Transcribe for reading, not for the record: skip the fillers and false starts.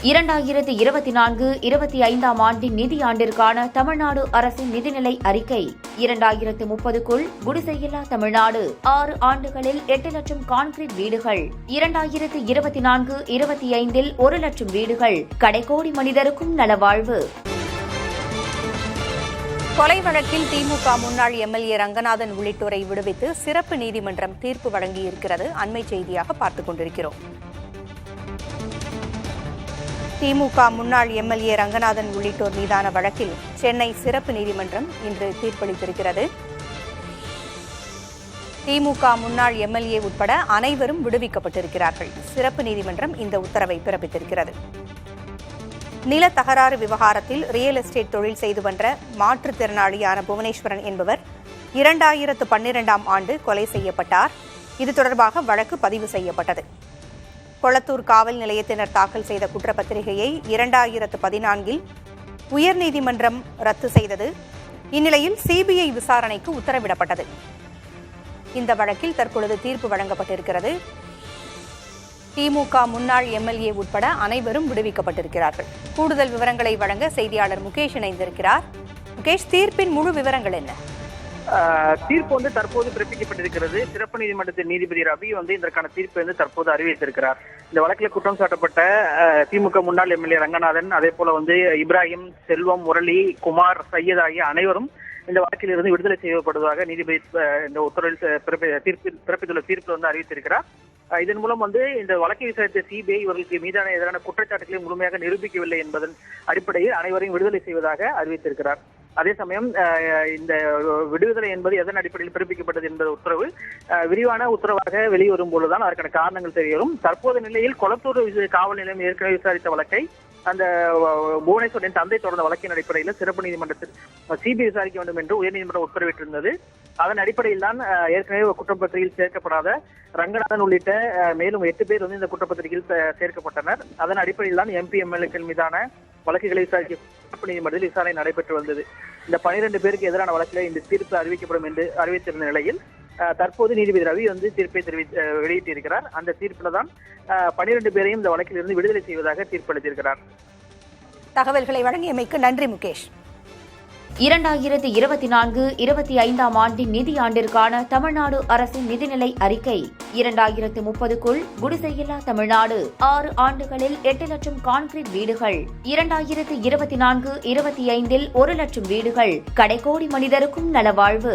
2024-25 ஆண்டின் நிதியாண்டிற்கான தமிழ்நாடு அரசின் நிதிநிலை அறிக்கை. 2030க்குள் குடிசையில்லா தமிழ்நாடு. 6 ஆண்டுகளில் 8 லட்சம் கான்கிரீட் வீடுகள். 2024-25 1 லட்சம் வீடுகள். கடைக்கோடி மனிதருக்கும் நலவாழ்வு. கொலை வழக்கில் திமுக முன்னாள் எம்எல்ஏ ரங்கநாதன் உள்ளிட்டோரை விடுவித்து சிறப்பு நீதிமன்றம் தீர்ப்பு வழங்கியிருக்கிறது. அண்மை செய்தியாக பார்த்துக் கொண்டிருக்கிறோம். திமுக முன்னாள் எம்எல்ஏ ரங்கநாதன் உள்ளிட்டோர் மீதான வழக்கில் சென்னை சிறப்பு நீதிமன்றம் இன்று தீர்ப்பளித்திருக்கிறது. திமுக முன்னாள் எம்எல்ஏ உட்பட அனைவரும் விடுவிக்கப்பட்டிருக்கிறார்கள். சிறப்பு நீதிமன்றம் இந்த உத்தரவை பிறப்பித்திருக்கிறது. நில தகராறு விவகாரத்தில் ரியல் எஸ்டேட் தொழில் செய்து வந்த மாற்றுத்திறனாளியான புவனேஸ்வரன் என்பவர் 2012ஆம் ஆண்டு கொலை செய்யப்பட்டார். இது தொடர்பாக வழக்கு பதிவு செய்யப்பட்டது. கொளத்தூர் காவல் நிலையத்தினர் தாக்கல் செய்த குற்றப்பத்திரிகையை 2014இல் உயர்நீதிமன்றம் ரத்து செய்தது. இந்நிலையில் சிபிஐ விசாரணைக்கு உத்தரவிடப்பட்டது. இந்த வழக்கில் தற்பொழுது தீர்ப்பு வழங்கப்பட்டிருக்கிறது. திமுக முன்னாள் எம்எல்ஏ உட்பட அனைவரும் விடுவிக்கப்பட்டிருக்கிறார்கள். கூடுதல் விவரங்களை வழங்க செய்தியாளர் முகேஷ் இணைந்திருக்கிறார். முகேஷ், தீர்ப்பின் முழு விவரங்கள் என்ன? தீர்ப்பு தற்போது பிறப்பிக்கப்பட்டிருக்கிறது. சிறப்பு நீதிமன்றத்தின் நீதிபதி ரவி இதற்கான தீர்ப்பு தற்போது அறிவித்திருக்கிறார். இந்த வழக்கில் குற்றம் சாட்டப்பட்ட திமுக முன்னாள் எம்எல்ஏ ரங்கநாதன், அதே போல இப்ராஹிம், செல்வம், முரளி, குமார், சையத் ஆகிய அனைவரும் இந்த வழக்கில் இருந்து விடுதலை செய்யப்படுவதாக நீதிபதி இந்த உத்தரவில் பிறப்பித்துள்ள தீர்ப்பு அறிவித்திருக்கிறார். இதன் மூலம் இந்த வழக்கை விசாரித்த சிபிஐ இவர்களுக்கு மீதான எதிரான குற்றச்சாட்டுகளை முழுமையாக நிரூபிக்கவில்லை என்பதன் அடிப்படையில் அனைவரையும் விடுதலை செய்வதாக அறிவித்திருக்கிறார். அதே சமயம் இந்த விடுதலை என்பது எதன் அடிப்படையில் பிறப்பிக்கப்பட்டது என்பது உத்தரவு விரிவான உத்தரவாக வெளிவரும் போதுதான் அதற்கான காரணங்கள் தெரிய வரும். தற்போது நிலையில் கொளத்தூர் காவல் நிலையம் ஏற்கனவே விசாரித்த வழக்கை அந்த புவனேஸ்வரின் தந்தை தொடர்ந்த வழக்கின் அடிப்படையில் சிறப்பு நீதிமன்றத்தில் சிபிஐ விசாரிக்க வேண்டும் என்று உயர்நீதிமன்றம் உத்தரவிட்டிருந்தது. அதன் அடிப்படையில் தான் ஏற்கனவே குற்றப்பத்திரிகையில் சேர்க்கப்படாத ரங்கநாதன் உள்ளிட்ட மேலும் 8 பேர் இந்த குற்றப்பத்திரிகையில் சேர்க்கப்பட்டனர். அதன் அடிப்படையில் தான் எம்பி எம்எல்ஏக்கள் மீதான வழக்குகளை விசாரிக்க சிறப்பு நீதிமன்றத்தில் விசாரணை நடைபெற்று வந்தது. இந்த 12 பேருக்கு எதிரான வழக்கில் இந்த தீர்ப்பு அறிவிக்கப்படும் என்று அறிவித்திருந்த நிலையில் தற்போது நீதிபதி ரவி தீர்ப்பை வெளியிட்டிருக்கிறார். அந்த தீர்ப்பில் தான் 12 பேரையும் இந்த வழக்கில் இருந்து விடுதலை செய்வதாக தீர்ப்பளித்திருக்கிறார். தகவல்களை வழங்கியமைக்கு நன்றி முகேஷ். 2024-25 ஆண்டின் நிதியாண்டிற்கான தமிழ்நாடு அரசின் நிதிநிலை அறிக்கை. 2030க்குள் குடிசையில்லா தமிழ்நாடு. 6 ஆண்டுகளில் 8 லட்சம் கான்கிரீட் வீடுகள். 2024-25 1 லட்சம் வீடுகள். கடைக்கோடி மனிதருக்கும் நலவாழ்வு.